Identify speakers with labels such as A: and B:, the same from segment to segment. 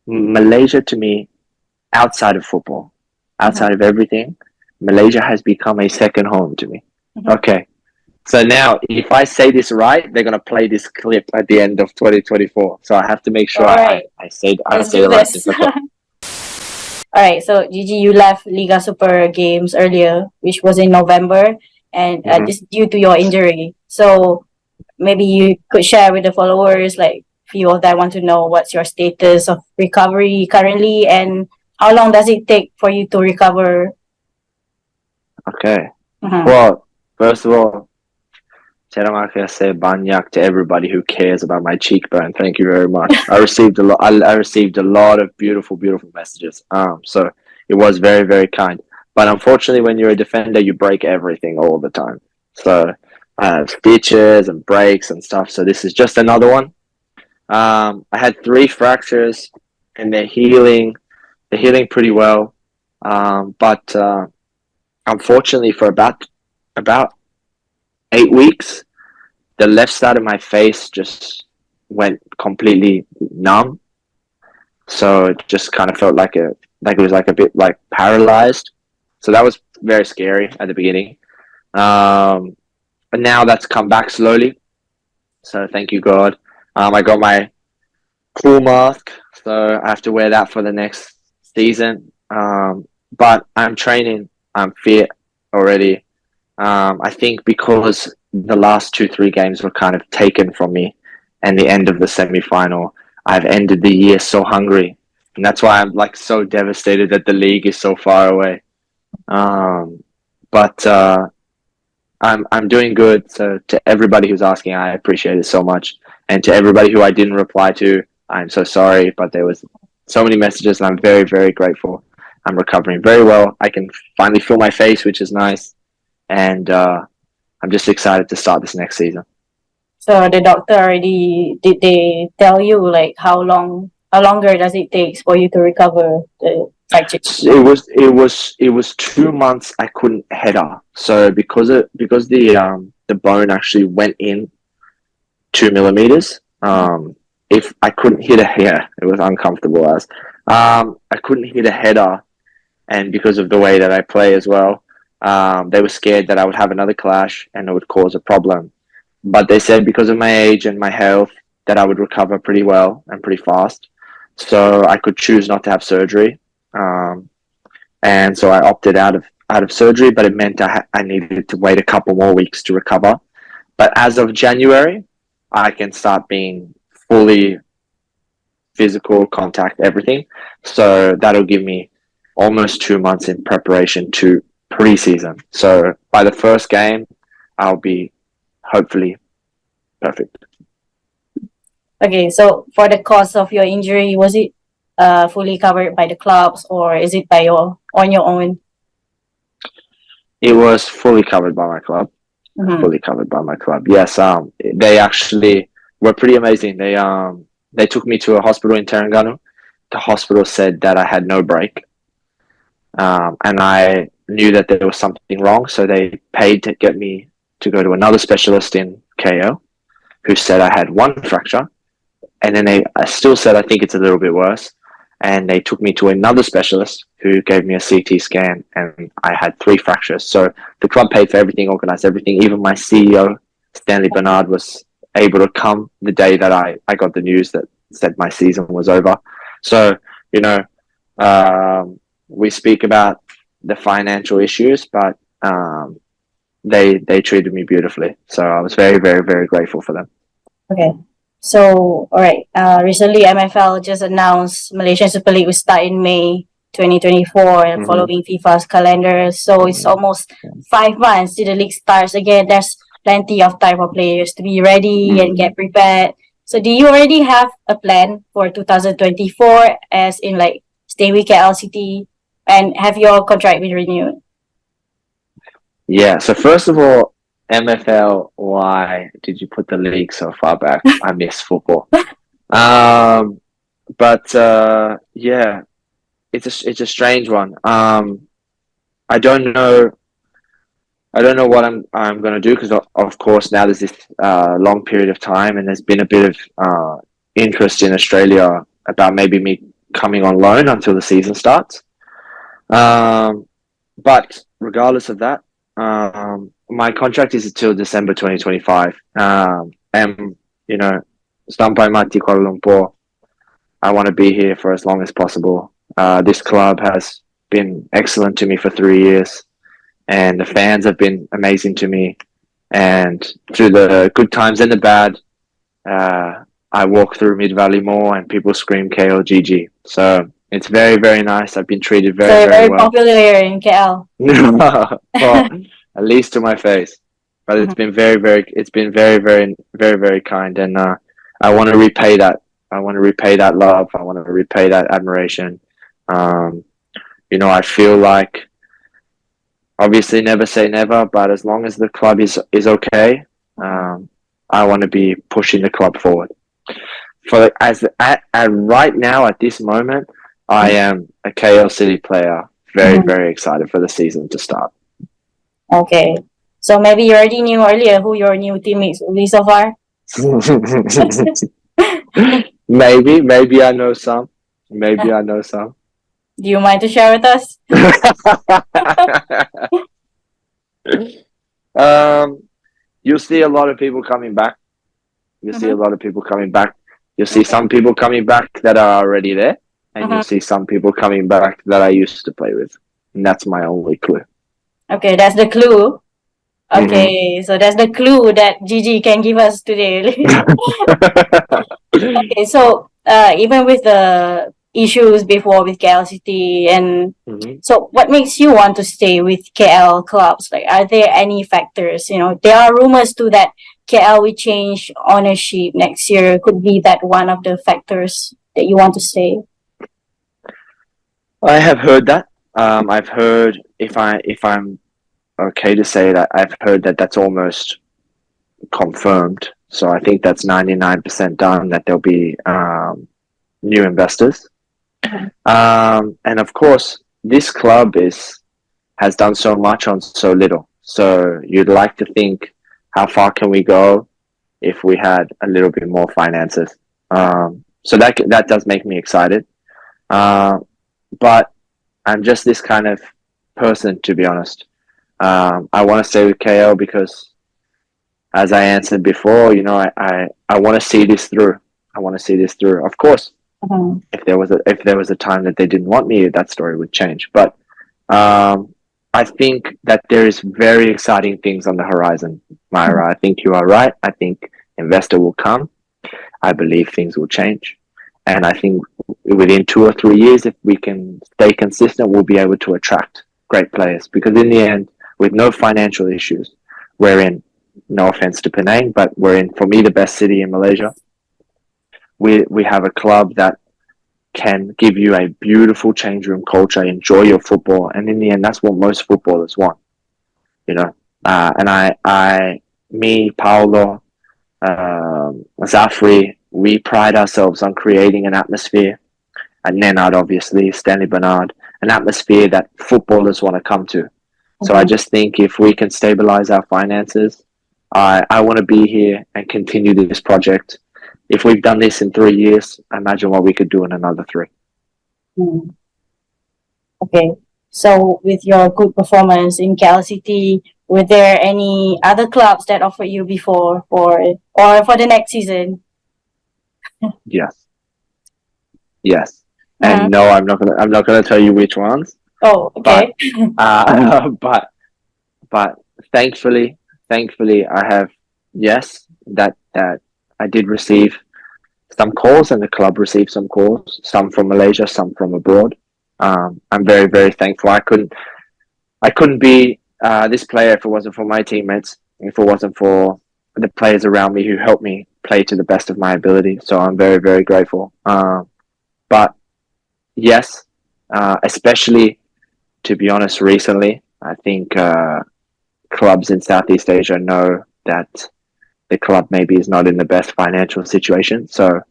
A: Malaysia to me, outside of football,
B: Mhm.
A: outside of everything, Malaysia has become a second home to me.
B: Mhm.
A: Okay. So now, if I say this right, they're gonna play this clip at the end of 2024. So I have to make sure
B: All right,
A: I
B: let's
A: say
B: do
A: the right
B: this.
A: things. Okay.
B: All right, so Gigi, you left Liga Super Games earlier, which was in November, and
A: Mm-hmm.
B: just due to your injury. So maybe you could share with the followers, like few of them want to know what's your status of recovery currently, and how long does it take for you to recover?
A: Okay.
B: Mhm.
A: Well, first of all, terima kasih banyak to everybody who cares about my cheekbone. Thank you very much. I received a lot. I received a lot of beautiful, beautiful messages. So it was very, very kind. But unfortunately, when you're a defender, you break everything all the time. So I have stitches and breaks and stuff. So this is just another one. I had three fractures, and they're healing. They're healing pretty well. But unfortunately, for about 8 weeks, the left side of my face just went completely numb. So it just kind of felt like it was like a bit like paralyzed. So that was very scary at the beginning. Um, but now that's come back slowly. So thank you God. I got my cool mask, so I have to wear that for the next season. But I'm training. I'm fit already. I think because the last 2-3 games were kind of taken from me, and the end of the semi-final, I've ended the year so hungry, and that's why I'm like so devastated that the league is so far away. Um, but I'm doing good. So to everybody who's asking, I appreciate it so much, and to everybody who I didn't reply to, I'm so sorry. But there was so many messages, and I'm very very grateful. I'm recovering very well. I can finally feel my face, which is nice, and I'm just excited to start this next season.
B: So the doctor already did they tell you like how longer does it take for you to recover the fracture?
A: It was 2 months I couldn't header. So because the bone actually went in 2 millimeters. If I couldn't hit a yeah, it was uncomfortable as I couldn't hit a header, and because of the way that I play as well, they were scared that I would have another clash and it would cause a problem. But they said because of my age and my health that I would recover pretty well and pretty fast. So I could choose not to have surgery. Um, and so I opted out of surgery, but it meant I needed to wait a couple more weeks to recover. But as of January, I can start being fully physical contact, everything. So that'll give me almost 2 months in preparation to preseason. So by the first game, I'll be hopefully perfect.
B: Okay, so for the cause of your injury, was it fully covered by the clubs or is it by your on your own?
A: It was fully covered by my club.
B: Mm-hmm.
A: Fully covered by my club. Yes. They actually were pretty amazing. They took me to a hospital in Terengganu. The hospital said that I had no break, and I knew that there was something wrong. So they paid to get me to go to another specialist in KO, who said I had one fracture, and then they still said I think it's a little bit worse. And they took me to another specialist who gave me a CT scan, and I had three fractures. So the club paid for everything, organized everything. Even my CEO, Stanley Bernard, was able to come the day that I got the news that said my season was over. So, you know, we speak about the financial issues, but they treated me beautifully. So I was very, very, very grateful for them.
B: Okay. So, all right. Recently, MFL just announced Malaysian Super League will start in May 2024
A: Mm-hmm.
B: following FIFA's calendar. So it's almost 5 months till the league starts again. There's plenty of time for players to be ready and
A: Mm-hmm.
B: get prepared. So do you already have a plan for 2024 as in like stay with KLCT and have your contract been renewed?
A: Yeah. So first of all, MFL. Why did you put the league so far back? I miss football. Um, but yeah, it's a strange one. I don't know. I don't know what I'm gonna do because of course now there's this long period of time and there's been a bit of interest in Australia about maybe me coming on loan until the season starts. But regardless of that, my contract is until December 2025. And, you know, sampai mati Kuala Lumpur, I want to be here for as long as possible. This club has been excellent to me for 3 years, and the fans have been amazing to me. And through the good times and the bad, I walk through Mid Valley Mall and people scream KLGG. So it's very, very nice. I've been treated
B: So
A: very,
B: you're
A: very
B: very
A: well.
B: popular here in KL.
A: Well, at least to my face. But it's been very, very, it's been very, very, very, very kind. And I want to repay that. I want to repay that love. I want to repay that admiration. You know, I feel like, obviously never say never, but as long as the club is okay, I want to be pushing the club forward. For at right now at this moment, I am a KL City player. Very, very excited for the season to start.
B: Okay. So maybe you already knew earlier who your new teammates will be so far?
A: Maybe I know some. Maybe I know some.
B: Do you mind to share with us?
A: You'll see a lot of people coming back. You'll see a lot of people coming back. You'll see some people coming back that are already there, and you'll see some people coming back that I used to play with. And that's my only clue.
B: Okay, that's the clue. Okay, so that's the clue that Gigi can give us today. Okay, so even with the issues before with KL City, and so what makes you want to stay with KL clubs? Like, are there any factors? You know, there are rumors too that KL will change ownership next year. Could be that one of the factors that you want to stay.
A: I have heard that. I've heard, if I'm okay to say that, I've heard that that's almost confirmed. So I think that's 99% done, that there'll be new investors. And of course, this club has done so much on so little. So you'd like to think, how far can we go if we had a little bit more finances? So that does make me excited. But I'm just this kind of person, to be honest. I want to stay with KL because, as I answered before, you know, I want to see this through. I want to see this through. Of course, if there was a time that they didn't want me, that story would change. But I think that there is very exciting things on the horizon, Myra. I think you are right. I think investor will come. I believe things will change. And I think within 2 or 3 years, if we can stay consistent, we'll be able to attract great players. Because in the end, with no financial issues, we're in, no offense to Penang, but we're in, for me, the best city in Malaysia. We have a club that can give you a beautiful change room culture, enjoy your football. And in the end, that's what most footballers want, you know. And me, Paolo, Zafri, we pride ourselves on creating an atmosphere, and Nenad, obviously, Stanley Bernard, an atmosphere that footballers want to come to. So I just think if we can stabilize our finances, I want to be here and continue this project. If we've done this in 3 years, imagine what we could do in another 3.
B: Okay. So with your good performance in KL City, were there any other clubs that offered you before or for the next season?
A: Yes. And no, I'm not gonna tell you which ones.
B: Oh, okay.
A: But thankfully, I have, yes, that I did receive some calls, and the club received some calls, some from Malaysia, some from abroad. I'm very, very thankful. I couldn't be this player if it wasn't for my teammates, if it wasn't for the players around me who helped me play to the best of my ability. So I'm very, very grateful. But yes, especially, to be honest, recently, I think clubs in Southeast Asia know that the club maybe is not in the best financial situation. So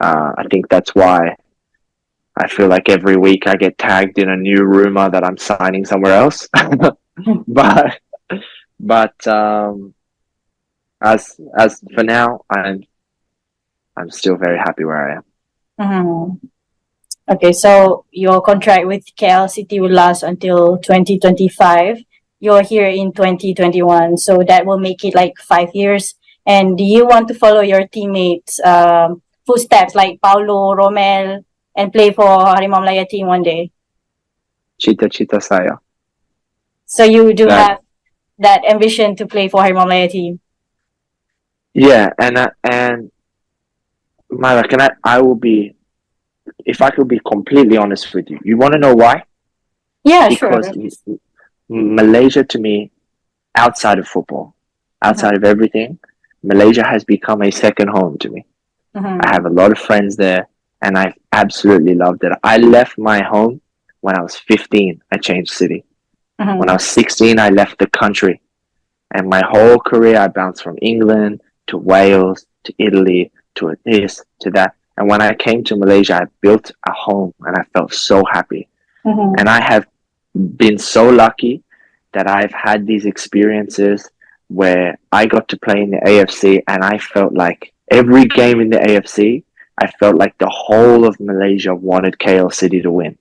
A: I think that's why I feel like every week I get tagged in a new rumor that I'm signing somewhere else. but as for now, I'm still very happy where I am.
B: Okay, so your contract with KL City will last until 2025. You're here in 2021, so that will make it like 5 years. And do you want to follow your teammates' footsteps like Paolo, Romel, and play for Harimau Malaya team one day?
A: Cita-cita saya.
B: So you do
A: That
B: have that ambition to play for Harimau Malaya team?
A: yeah, and Mara, I will be, if I could be completely honest with you. You want to know why?
B: Yeah,
A: Because
B: sure.
A: Malaysia to me, outside of football, outside of everything, Malaysia has become a second home to me. I have a lot of friends there, and I absolutely loved it. I left my home when I was 15. I changed city. When I was 16, I left the country. And my whole career, I bounced from England to Wales to Italy to this to that. And when I came to Malaysia, I built a home and I felt so happy. And I have been so lucky that I've had these experiences where I got to play in the AFC and I felt like every game in the AFC, I felt like the whole of Malaysia wanted KL City to win.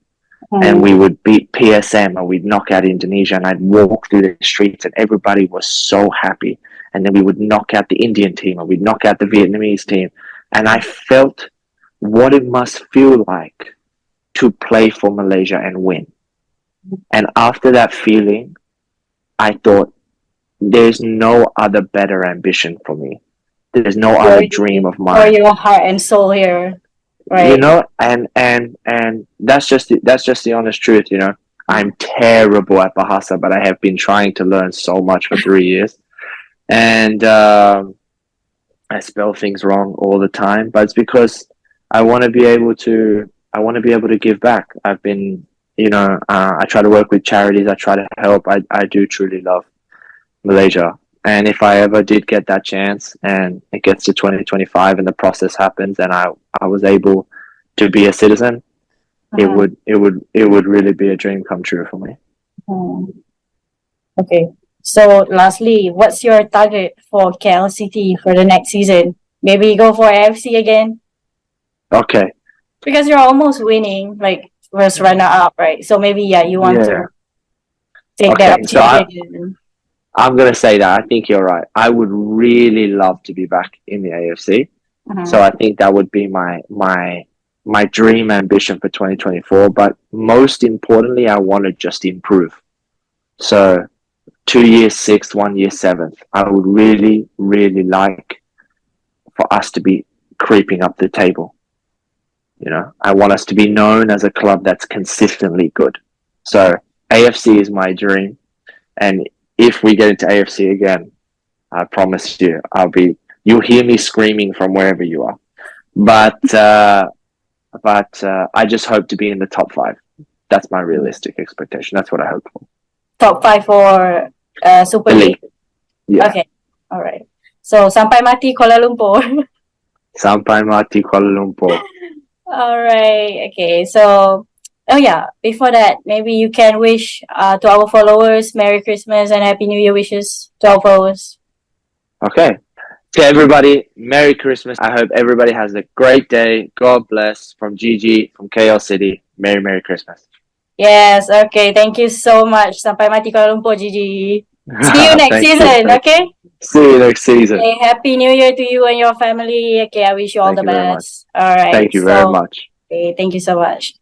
A: And we would beat PSM and we'd knock out Indonesia, and I'd walk through the streets and everybody was so happy. And then we would knock out the Indian team and we'd knock out the Vietnamese team. And I felt what it must feel like to play for Malaysia and win. And after that feeling, I thought there's no other better ambition for me. There's no other dream of
B: For
A: mine.
B: your heart and soul here, right?
A: You know, and that's just the honest truth. You know, I'm terrible at Bahasa, but I have been trying to learn so much for 3 years, and I spell things wrong all the time. But it's because I want to be able to. I want to be able to give back. I've been, you know, I try to work with charities. I try to help. I do truly love Malaysia. And if I ever did get that chance and it gets to 2025 and the process happens and I was able to be a citizen, it would really be a dream come true for me.
B: Okay. So lastly, what's your target for KL City for the next season? Maybe go for AFC again?
A: Okay.
B: Because you're almost winning, like first runner up, right? So maybe you want to take that
A: Okay. So
B: opportunity again.
A: I'm gonna say that I think you're right. I would really love to be back in the AFC. So I think that would be my dream ambition for 2024. But most importantly, I want to just improve. So 2 years sixth, 1 year seventh. I would really, really like for us to be creeping up the table. You know, I want us to be known as a club that's consistently good. So AFC is my dream, and if we get into AFC again, I promise you, you'll hear me screaming from wherever you are. But I just hope to be in the top 5. That's my realistic expectation. That's what I hope for.
B: Top 5 for Super League.
A: Yeah.
B: Okay. All right. So sampai mati Kuala Lumpur.
A: Sampai mati Kuala Lumpur.
B: All right. Okay. So, before that, maybe you can wish to our followers Merry Christmas and Happy New Year wishes to our followers.
A: Okay. To everybody, Merry Christmas. I hope everybody has a great day. God bless. From Gigi, from KL City. Merry Christmas.
B: Yes. Okay. Thank you so much. Sampai mati Kuala Lumpur, Gigi. See you next season. Okay.
A: See you next season.
B: Okay, Happy New Year to you and your family. Okay, I wish you all the best. All right.
A: Thank you very much.
B: Okay, thank you so much.